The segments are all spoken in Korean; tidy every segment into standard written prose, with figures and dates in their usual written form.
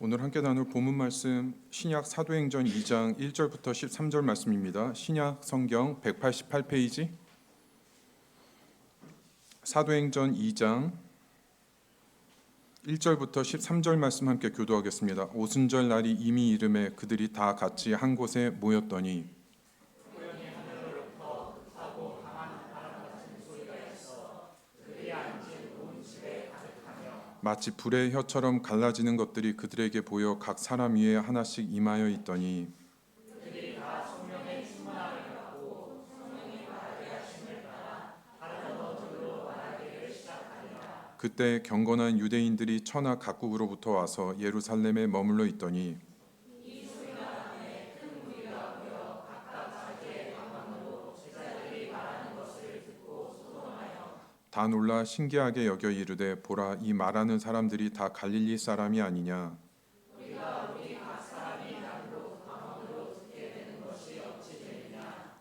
오늘 함께 나눌 본문 말씀 신약 사도행전 2장 1절부터 13절 말씀입니다. 신약 성경 188페이지 사도행전 2장 1절부터 13절 말씀 함께 교도하겠습니다. 오순절 날이 이미 이름에 그들이 다 같이 한 곳에 모였더니 마치 불의 혀처럼 갈라지는 것들이 그들에게 보여 각 사람 위에 하나씩 임하여 있더니 그때 경건한 유대인들이 천하 각국으로부터 와서 예루살렘에 머물러 있더니 다 놀라 신기하게 여겨 이르되 보라 이 말하는 사람들이 다 갈릴리 사람이 아니냐.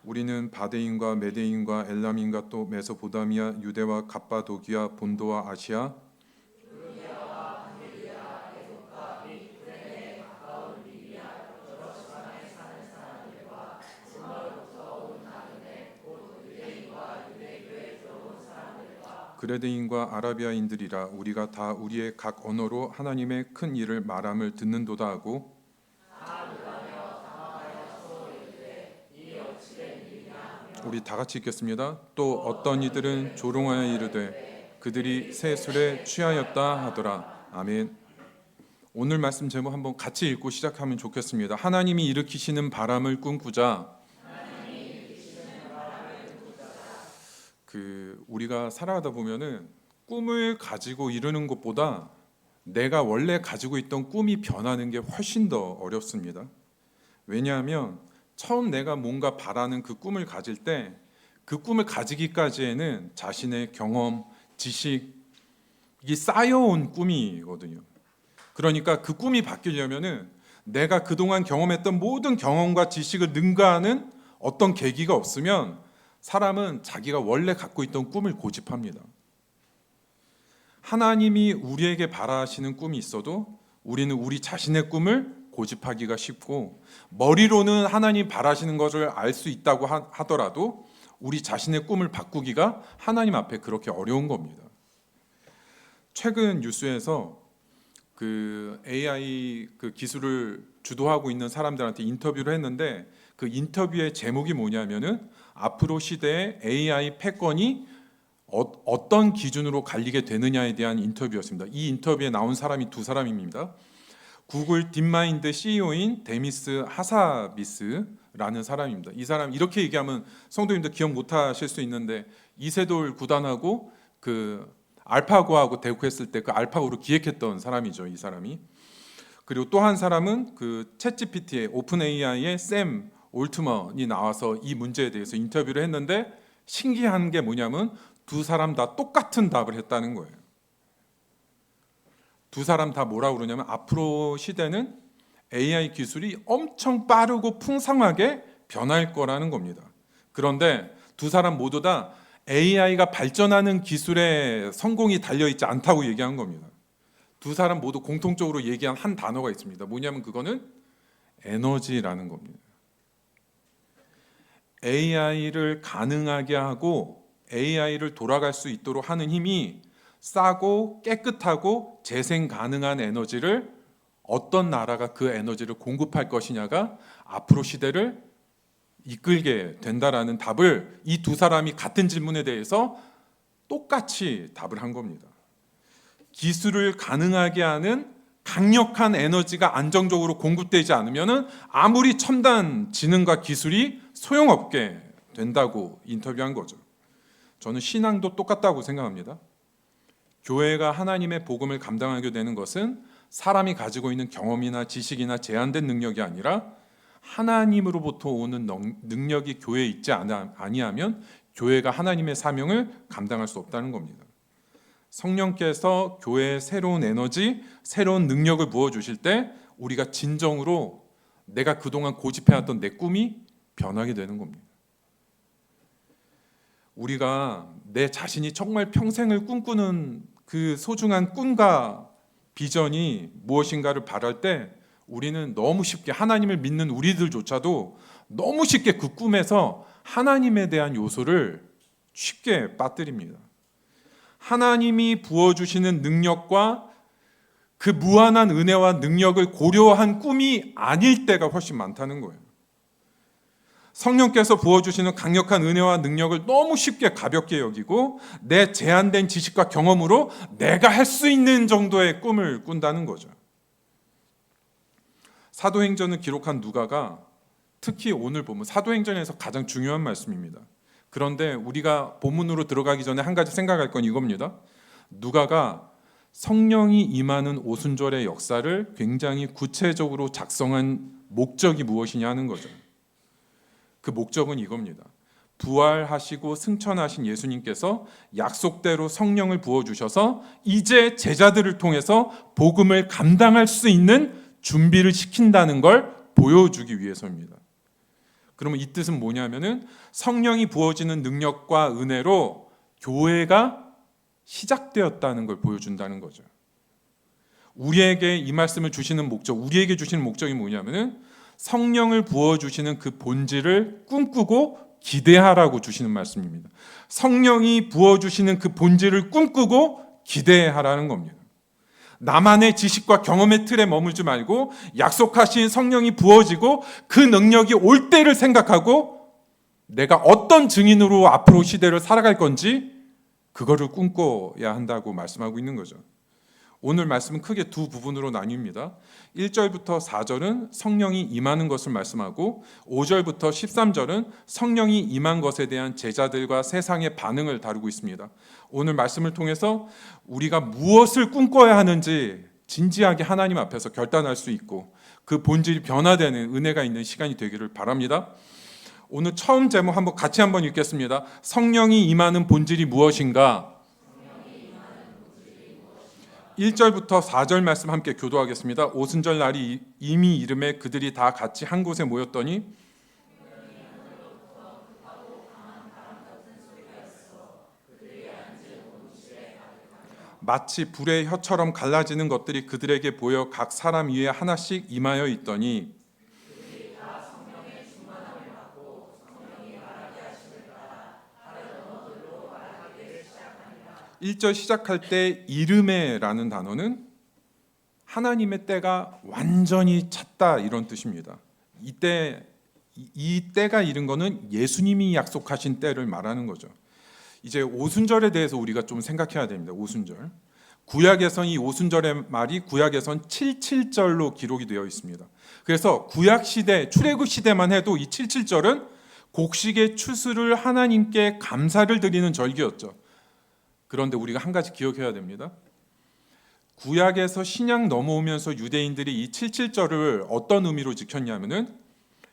우리는 바데인과 메데인과 엘람인과 또 메소포다미아 유대와 갑바도기아 본도와 아시아 그레데인과 아라비아인들이라 우리가 다 우리의 각 언어로 하나님의 큰 일을 말함을 듣는도다 하고 우리 다 같이 읽겠습니다. 또 어떤 이들은 조롱하여 이르되 그들이 새 술에 취하였다 하더라. 아멘. 오늘 말씀 제목 한번 같이 읽고 시작하면 좋겠습니다. 하나님이 일으키시는 바람을 꿈꾸자. 우리가 살아가다 보면은 꿈을 가지고 이루는 것보다 내가 원래 가지고 있던 꿈이 변하는 게 훨씬 더 어렵습니다. 왜냐하면 처음 내가 뭔가 바라는 그 꿈을 가질 때 그 꿈을 가지기까지에는 자신의 경험, 지식이 쌓여온 꿈이거든요. 그러니까 그 꿈이 바뀌려면은 내가 그동안 경험했던 모든 경험과 지식을 능가하는 어떤 계기가 없으면 사람은 자기가 원래 갖고 있던 꿈을 고집합니다. 하나님이 우리에게 바라시는 꿈이 있어도 우리는 우리 자신의 꿈을 고집하기가 쉽고 머리로는 하나님 바라시는 것을 알 수 있다고 하더라도 우리 자신의 꿈을 바꾸기가 하나님 앞에 그렇게 어려운 겁니다. 최근 뉴스에서 AI 기술을 주도하고 있는 사람들한테 인터뷰를 했는데 그 인터뷰의 제목이 뭐냐면은 앞으로 시대의 AI 패권이 어떤 기준으로 갈리게 되느냐에 대한 인터뷰였습니다. 이 인터뷰에 나온 사람이 두 사람입니다. 구글 딥마인드 CEO인 데미스 하사비스라는 사람입니다. 이 사람 이렇게 얘기하면 성도님들 기억 못하실 수 있는데 이세돌 구단하고 알파고하고 대국했을 때 그 알파고를 기획했던 사람이죠. 이 사람이. 그리고 또 한 사람은 챗GPT의 오픈 AI의 샘 올트먼이 나와서 이 문제에 대해서 인터뷰를 했는데 신기한 게 뭐냐면 두 사람 다 똑같은 답을 했다는 거예요. 두 사람 다 뭐라고 그러냐면 앞으로 시대는 AI 기술이 엄청 빠르고 풍성하게 변할 거라는 겁니다. 그런데 두 사람 모두 다 AI가 발전하는 기술에 성공이 달려있지 않다고 얘기한 겁니다. 두 사람 모두 공통적으로 얘기한 한 단어가 있습니다. 뭐냐면 그거는 에너지라는 겁니다. AI를 가능하게 하고 AI를 돌아갈 수 있도록 하는 힘이 싸고 깨끗하고 재생 가능한 에너지를 어떤 나라가 그 에너지를 공급할 것이냐가 앞으로 시대를 이끌게 된다라는 답을 이 두 사람이 같은 질문에 대해서 똑같이 답을 한 겁니다. 기술을 가능하게 하는 강력한 에너지가 안정적으로 공급되지 않으면 아무리 첨단 지능과 기술이 소용없게 된다고 인터뷰한 거죠. 저는 신앙도 똑같다고 생각합니다. 교회가 하나님의 복음을 감당하게 되는 것은 사람이 가지고 있는 경험이나 지식이나 제한된 능력이 아니라 하나님으로부터 오는 능력이 교회에 있지 아니하면 교회가 하나님의 사명을 감당할 수 없다는 겁니다. 성령께서 교회에 새로운 에너지, 새로운 능력을 부어주실 때 우리가 진정으로 내가 그동안 고집해왔던 내 꿈이 변하게 되는 겁니다. 우리가 내 자신이 정말 평생을 꿈꾸는 그 소중한 꿈과 비전이 무엇인가를 바랄 때 우리는 너무 쉽게 하나님을 믿는 우리들조차도 너무 쉽게 그 꿈에서 하나님에 대한 요소를 쉽게 빠뜨립니다. 하나님이 부어주시는 능력과 그 무한한 은혜와 능력을 고려한 꿈이 아닐 때가 훨씬 많다는 거예요. 성령께서 부어주시는 강력한 은혜와 능력을 너무 쉽게 가볍게 여기고 내 제한된 지식과 경험으로 내가 할 수 있는 정도의 꿈을 꾼다는 거죠. 사도행전을 기록한 누가가 특히 오늘 보면 사도행전에서 가장 중요한 말씀입니다. 그런데 우리가 본문으로 들어가기 전에 한 가지 생각할 건 이겁니다. 누가가 성령이 임하는 오순절의 역사를 굉장히 구체적으로 작성한 목적이 무엇이냐 하는 거죠. 그 목적은 이겁니다. 부활하시고 승천하신 예수님께서 약속대로 성령을 부어주셔서 이제 제자들을 통해서 복음을 감당할 수 있는 준비를 시킨다는 걸 보여주기 위해서입니다. 그러면 이 뜻은 뭐냐면은 성령이 부어지는 능력과 은혜로 교회가 시작되었다는 걸 보여준다는 거죠. 우리에게 이 말씀을 주시는 목적, 우리에게 주시는 목적이 뭐냐면은 성령을 부어주시는 그 본질을 꿈꾸고 기대하라고 주시는 말씀입니다. 성령이 부어주시는 그 본질을 꿈꾸고 기대하라는 겁니다. 나만의 지식과 경험의 틀에 머물지 말고 약속하신 성령이 부어지고 그 능력이 올 때를 생각하고 내가 어떤 증인으로 앞으로 시대를 살아갈 건지 그거를 꿈꿔야 한다고 말씀하고 있는 거죠. 오늘 말씀은 크게 두 부분으로 나뉩니다. 1절부터 4절은 성령이 임하는 것을 말씀하고 5절부터 13절은 성령이 임한 것에 대한 제자들과 세상의 반응을 다루고 있습니다. 오늘 말씀을 통해서 우리가 무엇을 꿈꿔야 하는지 진지하게 하나님 앞에서 결단할 수 있고 그 본질이 변화되는 은혜가 있는 시간이 되기를 바랍니다. 오늘 처음 제목 같이 한번 읽겠습니다. 성령이 임하는 본질이 무엇인가? 1절부터 4절 말씀 함께 교도하겠습니다. 오순절 날이 이미 이름에 그들이 다 같이 한 곳에 모였더니 마치 불의 혀처럼 갈라지는 것들이 그들에게 보여 각 사람 위에 하나씩 임하여 있더니 1절 시작할 때 이르메라는 단어는 하나님의 때가 완전히 찼다 이런 뜻입니다. 이때 이 때가 이른 거는 예수님이 약속하신 때를 말하는 거죠. 이제 오순절에 대해서 우리가 좀 생각해야 됩니다. 오순절. 구약에선 이 오순절의 말이 구약에선 77절로 기록이 되어 있습니다. 그래서 구약 시대, 출애굽 시대만 해도 이 77절은 곡식의 추수를 하나님께 감사를 드리는 절기였죠. 그런데 우리가 한 가지 기억해야 됩니다. 구약에서 신약 넘어오면서 유대인들이 이 77절을 어떤 의미로 지켰냐면은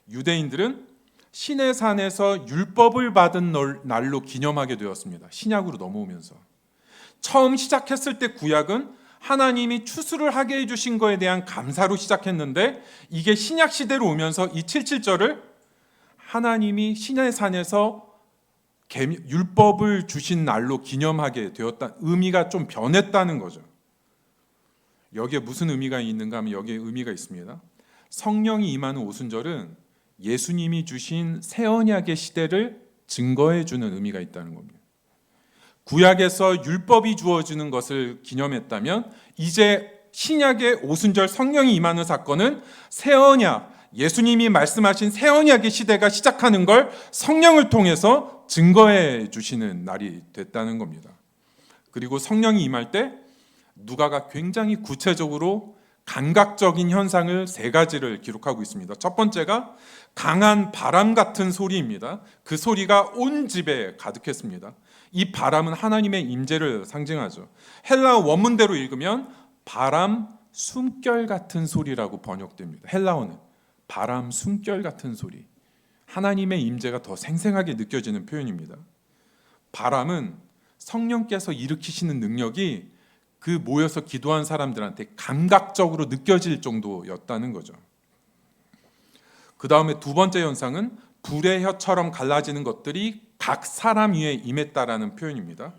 유대인들은 신의 산에서 율법을 받은 날로 기념하게 되었습니다. 신약으로 넘어오면서. 처음 시작했을 때 구약은 하나님이 추수를 하게 해주신 거에 대한 감사로 시작했는데 이게 신약 시대로 오면서 이 77절을 하나님이 신의 산에서 율법을 주신 날로 기념하게 되었다. 의미가 좀 변했다는 거죠. 여기에 무슨 의미가 있는가 하면 여기에 의미가 있습니다. 성령이 임하는 오순절은 예수님이 주신 새 언약의 시대를 증거해 주는 의미가 있다는 겁니다. 구약에서 율법이 주어지는 것을 기념했다면 이제 신약의 오순절 성령이 임하는 사건은 새 언약, 예수님이 말씀하신 새 언약의 시대가 시작하는 걸 성령을 통해서 증거해 주시는 날이 됐다는 겁니다. 그리고 성령이 임할 때 누가가 굉장히 구체적으로 감각적인 현상을 세 가지를 기록하고 있습니다. 첫 번째가 강한 바람 같은 소리입니다. 그 소리가 온 집에 가득했습니다. 이 바람은 하나님의 임재를 상징하죠. 헬라어 원문대로 읽으면 바람 숨결 같은 소리라고 번역됩니다. 헬라어는 바람 숨결 같은 소리. 하나님의 임재가 더 생생하게 느껴지는 표현입니다. 바람은 성령께서 일으키시는 능력이 그 모여서 기도한 사람들한테 감각적으로 느껴질 정도였다는 거죠. 그 다음에 두 번째 현상은 불의 혀처럼 갈라지는 것들이 각 사람 위에 임했다라는 표현입니다.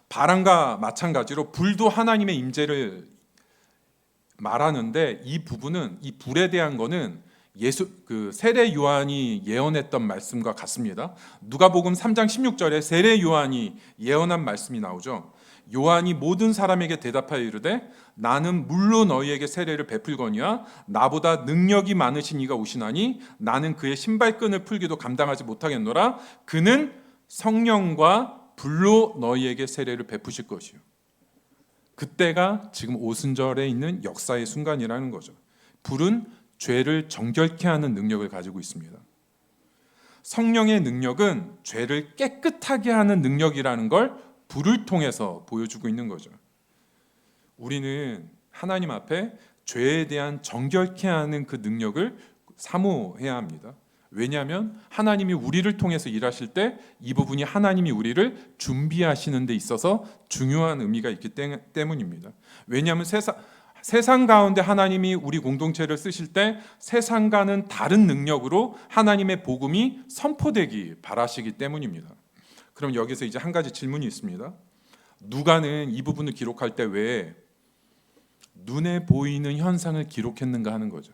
바람과 마찬가지로 불도 하나님의 임재를 말하는데 이 부분은 이 불에 대한 거는 세례 요한이 예언했던 말씀과 같습니다. 누가복음 3장 16절에 세례 요한이 예언한 말씀이 나오죠. 요한이 모든 사람에게 대답하여 이르되 나는 물로 너희에게 세례를 베풀거니와 나보다 능력이 많으신 이가 오시나니 나는 그의 신발끈을 풀기도 감당하지 못하겠노라. 그는 성령과 불로 너희에게 세례를 베푸실 것이요. 그때가 지금 오순절에 있는 역사의 순간이라는 거죠. 불은 죄를 정결케 하는 능력을 가지고 있습니다. 성령의 능력은 죄를 깨끗하게 하는 능력이라는 걸 불을 통해서 보여주고 있는 거죠. 우리는 하나님 앞에 죄에 대한 정결케 하는 그 능력을 사모해야 합니다. 왜냐하면 하나님이 우리를 통해서 일하실 때 이 부분이 하나님이 우리를 준비하시는 데 있어서 중요한 의미가 있기 때문입니다. 왜냐하면 세상 가운데 하나님이 우리 공동체를 쓰실 때 세상과는 다른 능력으로 하나님의 복음이 선포되기 바라시기 때문입니다. 그럼 여기서 이제 한 가지 질문이 있습니다. 누가는 이 부분을 기록할 때 왜 눈에 보이는 현상을 기록했는가 하는 거죠.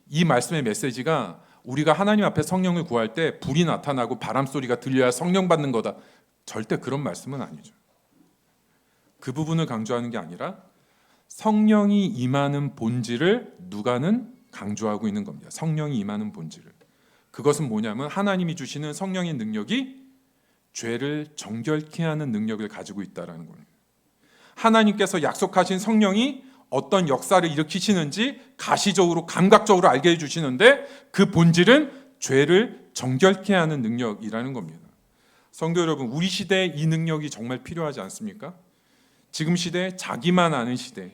이 말씀의 메시지가 우리가 하나님 앞에 성령을 구할 때 불이 나타나고 바람 소리가 들려야 성령 받는 거다. 절대 그런 말씀은 아니죠. 그 부분을 강조하는 게 아니라 성령이 임하는 본질을 누가는 강조하고 있는 겁니다. 성령이 임하는 본질을. 그것은 뭐냐면 하나님이 주시는 성령의 능력이 죄를 정결케 하는 능력을 가지고 있다는 겁니다. 하나님께서 약속하신 성령이 어떤 역사를 일으키시는지 가시적으로 감각적으로 알게 해주시는데 그 본질은 죄를 정결케 하는 능력이라는 겁니다. 성도 여러분, 우리 시대에 이 능력이 정말 필요하지 않습니까? 지금 시대, 자기만 아는 시대,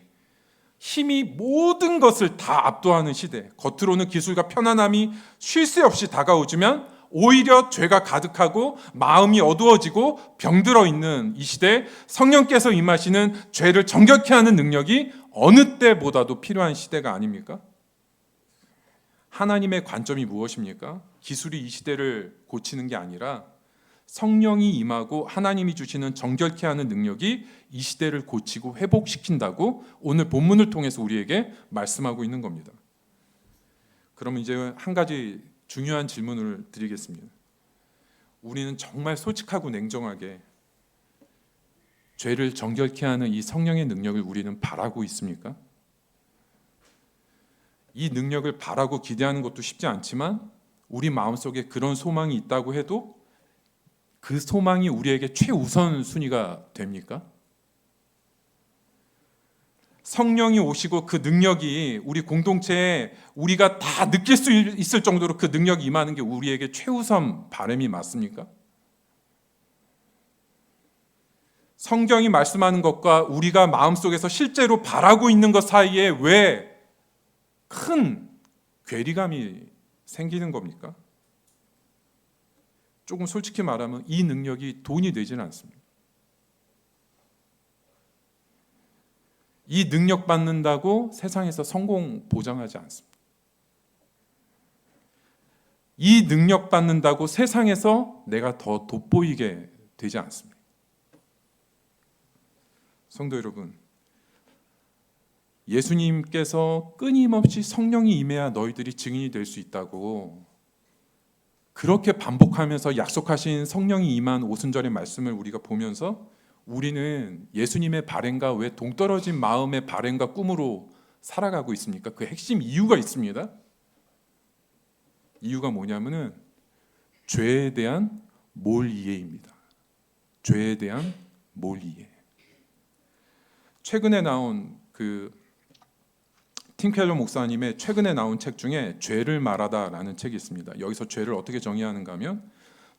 힘이 모든 것을 다 압도하는 시대, 겉으로는 기술과 편안함이 쉴 새 없이 다가오지만 오히려 죄가 가득하고 마음이 어두워지고 병들어 있는 이 시대에 성령께서 임하시는 죄를 정결케 하는 능력이 어느 때보다도 필요한 시대가 아닙니까? 하나님의 관점이 무엇입니까? 기술이 이 시대를 고치는 게 아니라 성령이 임하고 하나님이 주시는 정결케 하는 능력이 이 시대를 고치고 회복시킨다고 오늘 본문을 통해서 우리에게 말씀하고 있는 겁니다. 그러면 이제 한 가지 중요한 질문을 드리겠습니다. 우리는 정말 솔직하고 냉정하게 죄를 정결케 하는 이 성령의 능력을 우리는 바라고 있습니까? 이 능력을 바라고 기대하는 것도 쉽지 않지만 우리 마음속에 그런 소망이 있다고 해도 그 소망이 우리에게 최우선 순위가 됩니까? 성령이 오시고 그 능력이 우리 공동체에 우리가 다 느낄 수 있을 정도로 그 능력이 임하는 게 우리에게 최우선 바람이 맞습니까? 성경이 말씀하는 것과 우리가 마음속에서 실제로 바라고 있는 것 사이에 왜 큰 괴리감이 생기는 겁니까? 조금 솔직히 말하면 이 능력이 돈이 되지는 않습니다. 이 능력 받는다고 세상에서 성공 보장하지 않습니다. 이 능력 받는다고 세상에서 내가 더 돋보이게 되지 않습니다. 성도 여러분, 예수님께서 끊임없이 성령이 임해야 너희들이 증인이 될 수 있다고 그렇게 반복하면서 약속하신 성령이 임한 오순절의 말씀을 우리가 보면서 우리는 예수님의 발행과 왜 동떨어진 마음의 발행과 꿈으로 살아가고 있습니까? 그 핵심 이유가 있습니다. 이유가 뭐냐면은 죄에 대한 몰이해입니다. 죄에 대한 몰이해. 최근에 나온 팀 켈러 목사님의 최근에 나온 책 중에 죄를 말하다라는 책이 있습니다. 여기서 죄를 어떻게 정의하는가 하면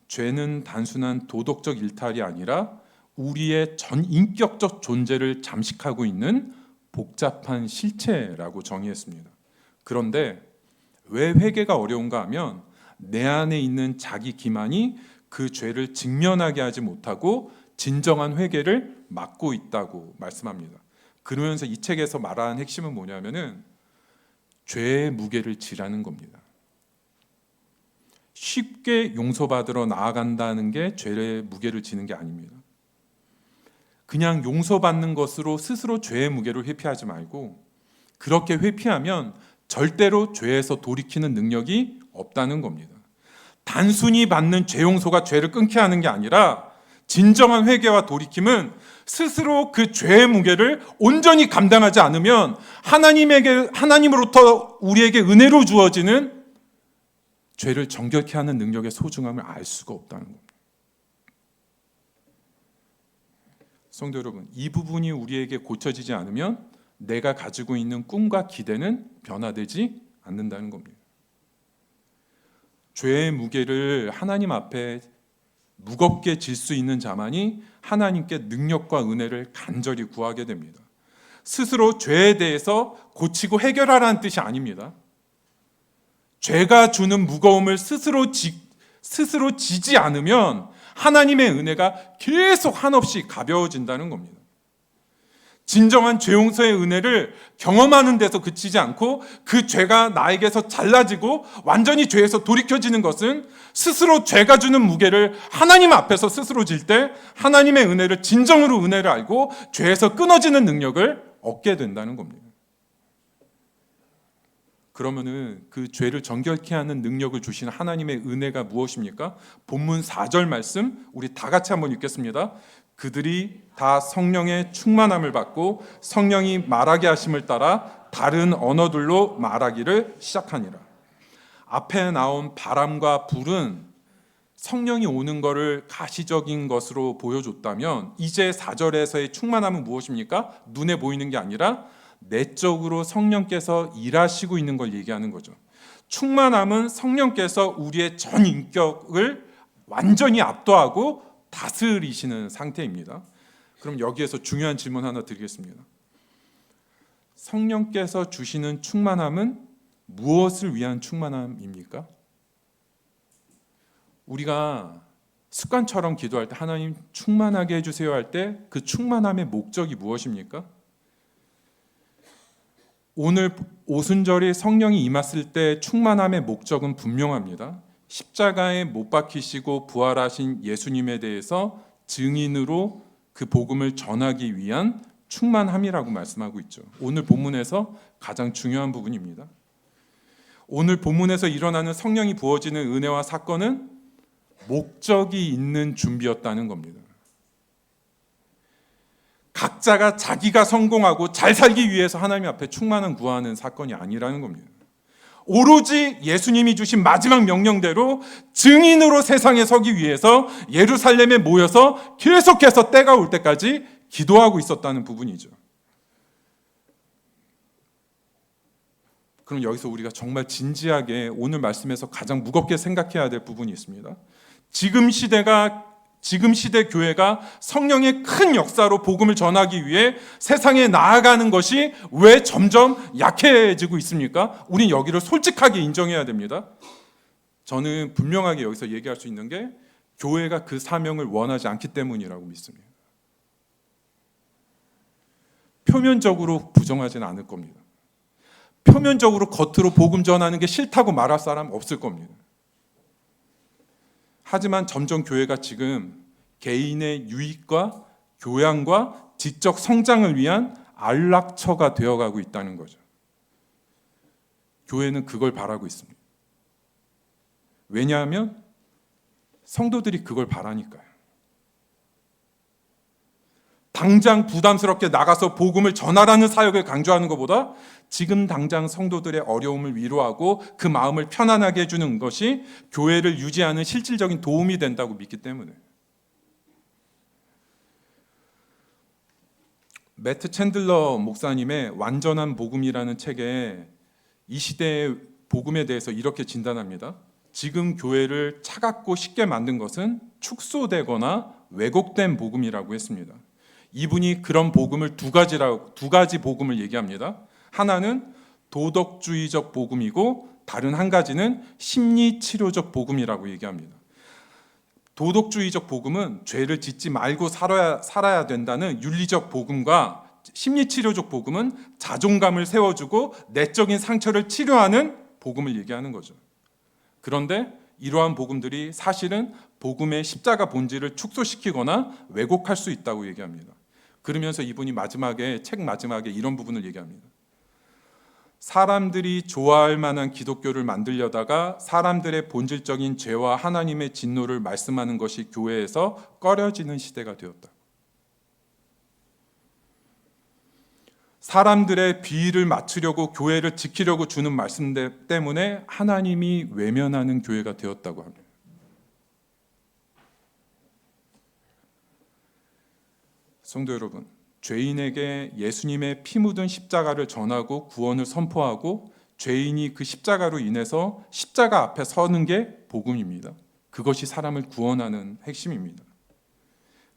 죄는 단순한 도덕적 일탈이 아니라 우리의 전 인격적 존재를 잠식하고 있는 복잡한 실체라고 정의했습니다. 그런데 왜 회개가 어려운가 하면 내 안에 있는 자기 기만이 그 죄를 직면하게 하지 못하고 진정한 회개를 막고 있다고 말씀합니다. 그러면서 이 책에서 말하는 핵심은 뭐냐면은 죄의 무게를 지라는 겁니다. 쉽게 용서받으러 나아간다는 게 죄의 무게를 지는 게 아닙니다. 그냥 용서받는 것으로 스스로 죄의 무게를 회피하지 말고, 그렇게 회피하면 절대로 죄에서 돌이키는 능력이 없다는 겁니다. 단순히 받는 죄 용서가 죄를 끊게 하는 게 아니라, 진정한 회개와 돌이킴은 스스로 그 죄의 무게를 온전히 감당하지 않으면 하나님으로부터 우리에게 은혜로 주어지는 죄를 정결케 하는 능력의 소중함을 알 수가 없다는 겁니다. 성도 여러분, 이 부분이 우리에게 고쳐지지 않으면 내가 가지고 있는 꿈과 기대는 변화되지 않는다는 겁니다. 죄의 무게를 하나님 앞에 무겁게 질 수 있는 자만이 하나님께 능력과 은혜를 간절히 구하게 됩니다. 스스로 죄에 대해서 고치고 해결하라는 뜻이 아닙니다. 죄가 주는 무거움을 스스로 지지 않으면 하나님의 은혜가 계속 한없이 가벼워진다는 겁니다. 진정한 죄 용서의 은혜를 경험하는 데서 그치지 않고 그 죄가 나에게서 잘라지고 완전히 죄에서 돌이켜지는 것은 스스로 죄가 주는 무게를 하나님 앞에서 스스로 질 때 하나님의 은혜를 진정으로 은혜를 알고 죄에서 끊어지는 능력을 얻게 된다는 겁니다. 그러면은 그 죄를 정결케 하는 능력을 주시는 하나님의 은혜가 무엇입니까? 본문 4절 말씀 우리 다 같이 한번 읽겠습니다. 그들이 다 성령의 충만함을 받고 성령이 말하게 하심을 따라 다른 언어들로 말하기를 시작하니라. 앞에 나온 바람과 불은 성령이 오는 것을 가시적인 것으로 보여줬다면 이제 4절에서의 충만함은 무엇입니까? 눈에 보이는 게 아니라 내적으로 성령께서 일하시고 있는 걸 얘기하는 거죠. 충만함은 성령께서 우리의 전 인격을 완전히 압도하고 다스리시는 상태입니다. 그럼 여기에서 중요한 질문 하나 드리겠습니다. 성령께서 주시는 충만함은 무엇을 위한 충만함입니까? 우리가 습관처럼 기도할 때 하나님 충만하게 해주세요 할 때 그 충만함의 목적이 무엇입니까? 오늘 오순절에 성령이 임했을 때 충만함의 목적은 분명합니다. 십자가에 못 박히시고 부활하신 예수님에 대해서 증인으로 그 복음을 전하기 위한 충만함이라고 말씀하고 있죠. 오늘 본문에서 가장 중요한 부분입니다. 오늘 본문에서 일어나는 성령이 부어지는 은혜와 사건은 목적이 있는 준비였다는 겁니다. 각자가 자기가 성공하고 잘 살기 위해서 하나님 앞에 충만함 구하는 사건이 아니라는 겁니다. 오로지 예수님이 주신 마지막 명령대로 증인으로 세상에 서기 위해서 예루살렘에 모여서 계속해서 때가 올 때까지 기도하고 있었다는 부분이죠. 그럼 여기서 우리가 정말 진지하게 오늘 말씀에서 가장 무겁게 생각해야 될 부분이 있습니다. 지금 시대 교회가 성령의 큰 역사로 복음을 전하기 위해 세상에 나아가는 것이 왜 점점 약해지고 있습니까? 우린 여기를 솔직하게 인정해야 됩니다. 저는 분명하게 여기서 얘기할 수 있는 게 교회가 그 사명을 원하지 않기 때문이라고 믿습니다. 표면적으로 부정하지는 않을 겁니다. 표면적으로 겉으로 복음 전하는 게 싫다고 말할 사람 없을 겁니다. 하지만 점점 교회가 지금 개인의 유익과 교양과 지적 성장을 위한 안락처가 되어가고 있다는 거죠. 교회는 그걸 바라고 있습니다. 왜냐하면 성도들이 그걸 바라니까요. 당장 부담스럽게 나가서 복음을 전하라는 사역을 강조하는 것보다 지금 당장 성도들의 어려움을 위로하고 그 마음을 편안하게 해주는 것이 교회를 유지하는 실질적인 도움이 된다고 믿기 때문에. 매트 챈들러 목사님의 완전한 복음이라는 책에 이 시대의 복음에 대해서 이렇게 진단합니다. 지금 교회를 차갑고 쉽게 만든 것은 축소되거나 왜곡된 복음이라고 했습니다. 이분이 그런 복음을 두 가지 복음을 얘기합니다. 하나는 도덕주의적 복음이고 다른 한 가지는 심리치료적 복음이라고 얘기합니다. 도덕주의적 복음은 죄를 짓지 말고 살아야 된다는 윤리적 복음과 심리치료적 복음은 자존감을 세워주고 내적인 상처를 치료하는 복음을 얘기하는 거죠. 그런데 이러한 복음들이 사실은 복음의 십자가 본질을 축소시키거나 왜곡할 수 있다고 얘기합니다. 그러면서 이분이 마지막에 책 마지막에 이런 부분을 얘기합니다. 사람들이 좋아할 만한 기독교를 만들려다가 사람들의 본질적인 죄와 하나님의 진노를 말씀하는 것이 교회에서 꺼려지는 시대가 되었다. 사람들의 비위를 맞추려고 교회를 지키려고 주는 말씀 때문에 하나님이 외면하는 교회가 되었다고 합니다. 성도 여러분, 죄인에게 예수님의 피 묻은 십자가를 전하고 구원을 선포하고 죄인이 그 십자가로 인해서 십자가 앞에 서는 게 복음입니다. 그것이 사람을 구원하는 핵심입니다.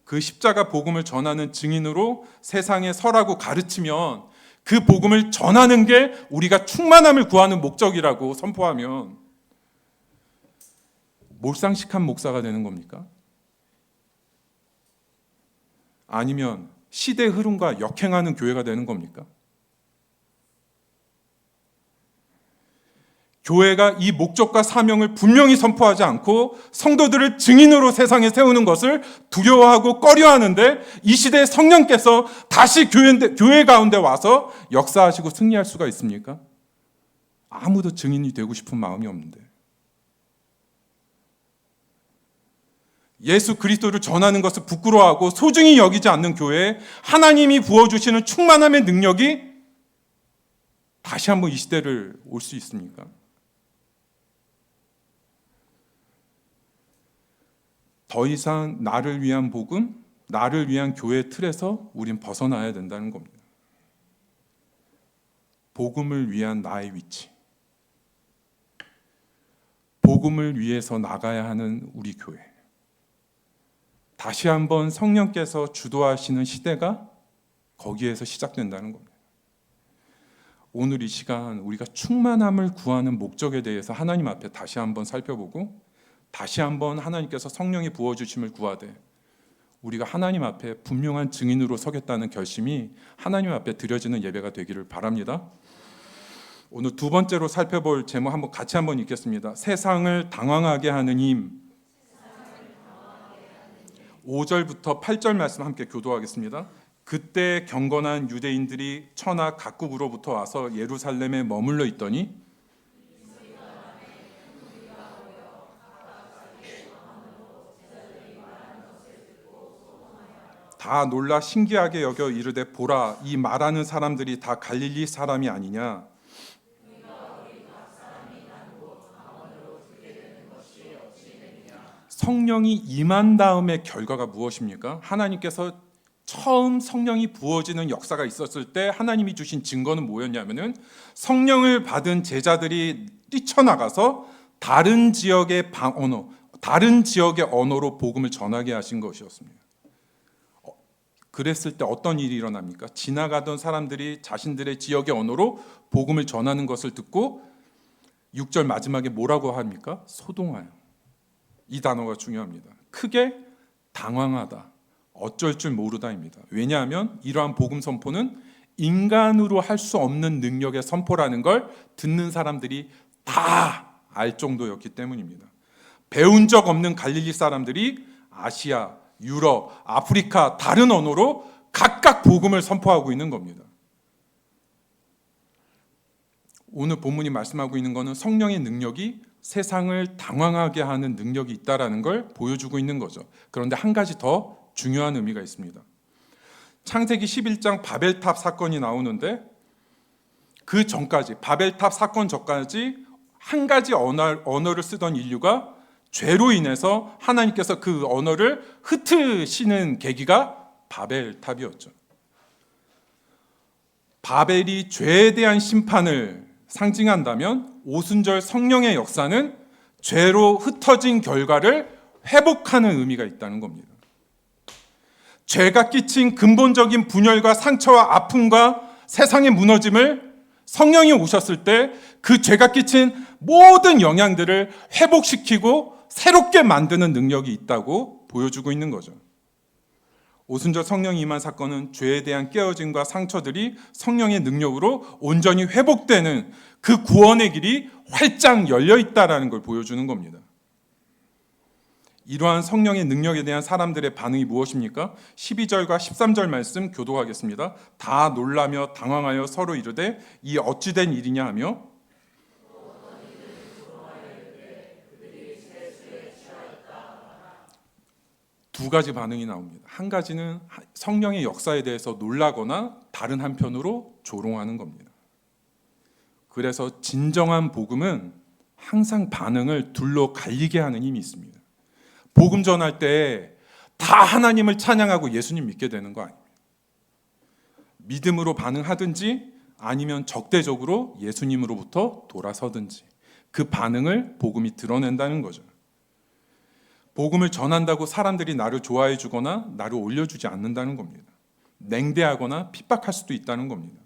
그 십자가 복음을 전하는 증인으로 세상에 서라고 가르치면 그 복음을 전하는 게 우리가 충만함을 구하는 목적이라고 선포하면 몰상식한 목사가 되는 겁니까? 아니면 시대 흐름과 역행하는 교회가 되는 겁니까? 교회가 이 목적과 사명을 분명히 선포하지 않고 성도들을 증인으로 세상에 세우는 것을 두려워하고 꺼려하는데 이 시대에 성령께서 다시 교회 가운데 와서 역사하시고 승리할 수가 있습니까? 아무도 증인이 되고 싶은 마음이 없는데. 예수 그리스도를 전하는 것을 부끄러워하고 소중히 여기지 않는 교회에 하나님이 부어주시는 충만함의 능력이 다시 한번 이 시대를 올 수 있습니까? 더 이상 나를 위한 복음, 나를 위한 교회 틀에서 우린 벗어나야 된다는 겁니다. 복음을 위한 나의 위치, 복음을 위해서 나가야 하는 우리 교회, 다시 한번 성령께서 주도하시는 시대가 거기에서 시작된다는 겁니다. 오늘 이 시간 우리가 충만함을 구하는 목적에 대해서 하나님 앞에 다시 한번 살펴보고 다시 한번 하나님께서 성령의 부어주심을 구하되 우리가 하나님 앞에 분명한 증인으로 서겠다는 결심이 하나님 앞에 드려지는 예배가 되기를 바랍니다. 오늘 두 번째로 살펴볼 제목 한번 같이 한번 읽겠습니다. 세상을 당황하게 하는 힘. 5절부터 8절 말씀 함께 교도하겠습니다. 그때 경건한 유대인들이 천하 각국으로부터 와서 예루살렘에 머물러 있더니 다 놀라 신기하게 여겨 이르되 보라, 이 말하는 사람들이 다 갈릴리 사람이 아니냐. 성령이 임한 다음의 결과가 무엇입니까? 하나님께서 처음 성령이 부어지는 역사가 있었을 때 하나님이 주신 증거는 뭐였냐면은 성령을 받은 제자들이 뛰쳐나가서 다른 지역의 언어로 복음을 전하게 하신 것이었습니다. 그랬을 때 어떤 일이 일어납니까? 지나가던 사람들이 자신들의 지역의 언어로 복음을 전하는 것을 듣고 6절 마지막에 뭐라고 합니까? 소동하여. 이 단어가 중요합니다. 크게 당황하다, 어쩔 줄 모르다입니다. 왜냐하면 이러한 복음 선포는 인간으로 할 수 없는 능력의 선포라는 걸 듣는 사람들이 다 알 정도였기 때문입니다. 배운 적 없는 갈릴리 사람들이 아시아, 유럽, 아프리카 다른 언어로 각각 복음을 선포하고 있는 겁니다. 오늘 본문이 말씀하고 있는 것은 성령의 능력이 세상을 당황하게 하는 능력이 있다라는 걸 보여주고 있는 거죠. 그런데 한 가지 더 중요한 의미가 있습니다. 창세기 11장 바벨탑 사건이 나오는데 그 전까지, 바벨탑 사건 전까지 한 가지 언어를 쓰던 인류가 죄로 인해서 하나님께서 그 언어를 흩으시는 계기가 바벨탑이었죠. 바벨이 죄에 대한 심판을 상징한다면 오순절 성령의 역사는 죄로 흩어진 결과를 회복하는 의미가 있다는 겁니다. 죄가 끼친 근본적인 분열과 상처와 아픔과 세상의 무너짐을 성령이 오셨을 때 그 죄가 끼친 모든 영향들을 회복시키고 새롭게 만드는 능력이 있다고 보여주고 있는 거죠. 오순절 성령이 임한 사건은 죄에 대한 깨어짐과 상처들이 성령의 능력으로 온전히 회복되는 그 구원의 길이 활짝 열려 있다라는 걸 보여주는 겁니다. 이러한 성령의 능력에 대한 사람들의 반응이 무엇입니까? 12절과 13절 말씀 교독하겠습니다. 다 놀라며 당황하여 서로 이르되 이 어찌 된 일이냐 하며 두 가지 반응이 나옵니다. 한 가지는 성령의 역사에 대해서 놀라거나 다른 한편으로 조롱하는 겁니다. 그래서 진정한 복음은 항상 반응을 둘로 갈리게 하는 힘이 있습니다. 복음 전할 때 다 하나님을 찬양하고 예수님 믿게 되는 거 아닙니다. 믿음으로 반응하든지 아니면 적대적으로 예수님으로부터 돌아서든지 그 반응을 복음이 드러낸다는 거죠. 복음을 전한다고 사람들이 나를 좋아해 주거나 나를 올려주지 않는다는 겁니다. 냉대하거나 핍박할 수도 있다는 겁니다.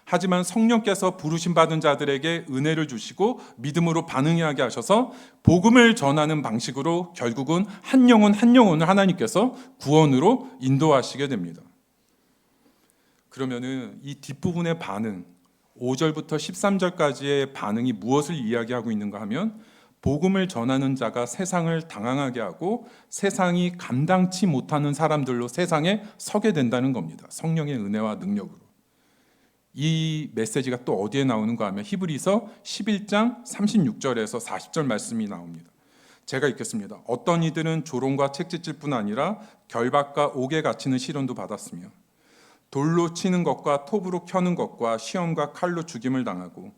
하지만 성령께서 부르심 받은 자들에게 은혜를 주시고 믿음으로 반응하게 하셔서 복음을 전하는 방식으로 결국은 한 영혼을 하나님께서 구원으로 인도하시게 됩니다. 그러면은 이 뒷부분의 반응, 5절부터 13절까지의 반응이 무엇을 이야기하고 있는가 하면 복음을 전하는 자가 세상을 당황하게 하고 세상이 감당치 못하는 사람들로 세상에 서게 된다는 겁니다. 성령의 은혜와 능력으로. 이 메시지가 또 어디에 나오는가 하면 히브리서 11장 36절에서 40절 말씀이 나옵니다. 제가 읽겠습니다. 어떤 이들은 조롱과 책짓질 뿐 아니라 결박과 옥에 갇히는 시련도 받았으며 돌로 치는 것과 톱으로 켜는 것과 시험과 칼로 죽임을 당하고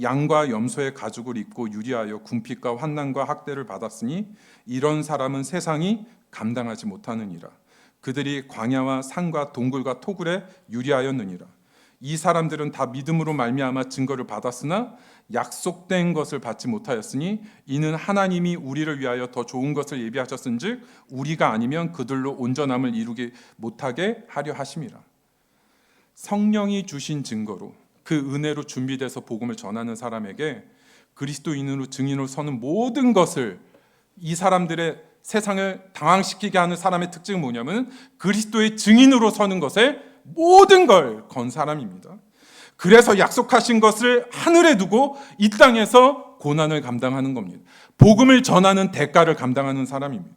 양과 염소의 가죽을 입고 유리하여 궁핍과 환난과 학대를 받았으니 이런 사람은 세상이 감당하지 못하느니라. 그들이 광야와 산과 동굴과 토굴에 유리하였느니라. 이 사람들은 다 믿음으로 말미암아 증거를 받았으나 약속된 것을 받지 못하였으니 이는 하나님이 우리를 위하여 더 좋은 것을 예비하셨은즉 우리가 아니면 그들로 온전함을 이루지 못하게 하려 하심이라. 성령이 주신 증거로 그 은혜로 준비돼서 복음을 전하는 사람에게 그리스도인으로 증인으로 서는 모든 것을 이 사람들의 세상을 당황시키게 하는 사람의 특징은 뭐냐면 그리스도의 증인으로 서는 것에 모든 걸 건 사람입니다. 그래서 약속하신 것을 하늘에 두고 이 땅에서 고난을 감당하는 겁니다. 복음을 전하는 대가를 감당하는 사람입니다.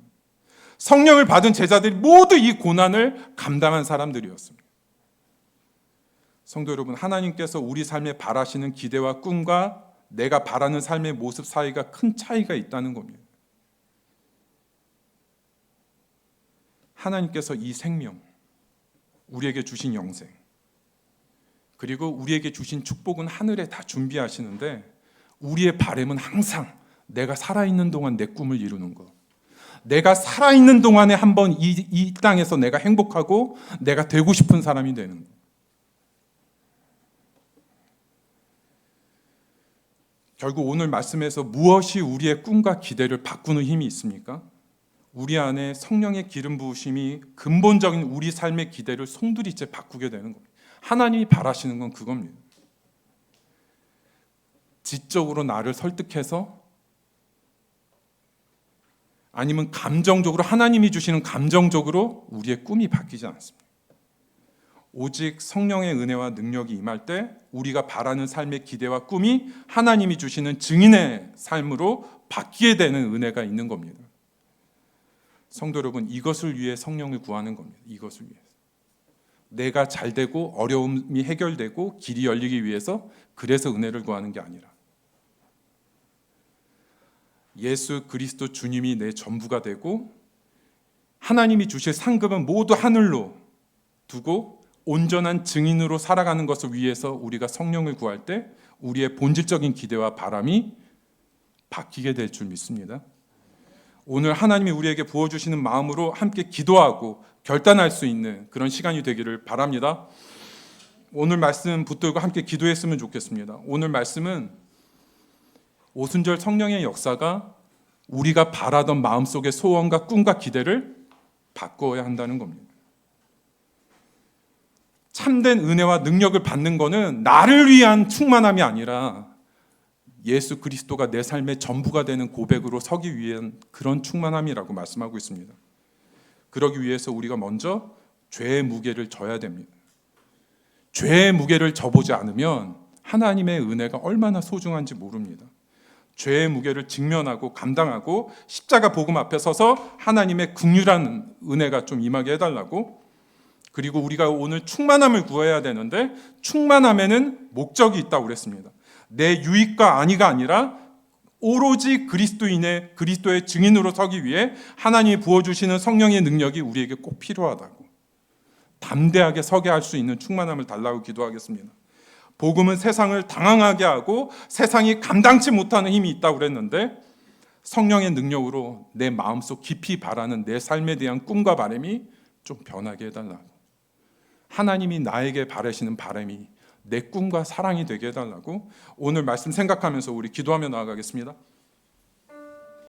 성령을 받은 제자들이 모두 이 고난을 감당한 사람들이었습니다. 성도 여러분, 하나님께서 우리 삶에 바라시는 기대와 꿈과 내가 바라는 삶의 모습 사이가 큰 차이가 있다는 겁니다. 하나님께서 이 생명, 우리에게 주신 영생, 그리고 우리에게 주신 축복은 하늘에 다 준비하시는데 우리의 바람은 항상 내가 살아있는 동안 내 꿈을 이루는 것, 내가 살아있는 동안에 한번 이 땅에서 내가 행복하고 내가 되고 싶은 사람이 되는 것. 결국 오늘 말씀에서 무엇이 우리의 꿈과 기대를 바꾸는 힘이 있습니까? 우리 안에 성령의 기름 부으심이 근본적인 우리 삶의 기대를 송두리째 바꾸게 되는 겁니다. 하나님이 바라시는 건 그겁니다. 지적으로 나를 설득해서 아니면 감정적으로 하나님이 주시는 감정적으로 우리의 꿈이 바뀌지 않습니다. 오직 성령의 은혜와 능력이 임할 때 우리가 바라는 삶의 기대와 꿈이 하나님이 주시는 증인의 삶으로 바뀌게 되는 은혜가 있는 겁니다. 성도 여러분, 이것을 위해 성령을 구하는 겁니다. 이것을 위해서. 내가 잘 되고 어려움이 해결되고 길이 열리기 위해서 그래서 은혜를 구하는 게 아니라 예수 그리스도 주님이 내 전부가 되고 하나님이 주실 상급은 모두 하늘로 두고 온전한 증인으로 살아가는 것을 위해서 우리가 성령을 구할 때 우리의 본질적인 기대와 바람이 바뀌게 될 줄 믿습니다. 오늘 하나님이 우리에게 부어주시는 마음으로 함께 기도하고 결단할 수 있는 그런 시간이 되기를 바랍니다. 오늘 말씀 붙들고 함께 기도했으면 좋겠습니다. 오늘 말씀은 오순절 성령의 역사가 우리가 바라던 마음속의 소원과 꿈과 기대를 바꿔야 한다는 겁니다. 참된 은혜와 능력을 받는 것은 나를 위한 충만함이 아니라 예수 그리스도가 내 삶의 전부가 되는 고백으로 서기 위한 그런 충만함이라고 말씀하고 있습니다. 그러기 위해서 우리가 먼저 죄의 무게를 져야 됩니다. 죄의 무게를 져보지 않으면 하나님의 은혜가 얼마나 소중한지 모릅니다. 죄의 무게를 직면하고 감당하고 십자가 복음 앞에 서서 하나님의 긍휼한 은혜가 좀 임하게 해달라고. 그리고 우리가 오늘 충만함을 구해야 되는데 충만함에는 목적이 있다고 그랬습니다. 내 유익과 안위가 아니라 오로지 그리스도의 증인으로 서기 위해 하나님이 부어주시는 성령의 능력이 우리에게 꼭 필요하다고. 담대하게 서게 할 수 있는 충만함을 달라고 기도하겠습니다. 복음은 세상을 당황하게 하고 세상이 감당치 못하는 힘이 있다고 그랬는데 성령의 능력으로 내 마음속 깊이 바라는 내 삶에 대한 꿈과 바람이 좀 변하게 해달라고. 하나님이 나에게 바라시는 바람이 내 꿈과 사랑이 되게 해달라고. 오늘 말씀 생각하면서 우리 기도하며 나아가겠습니다.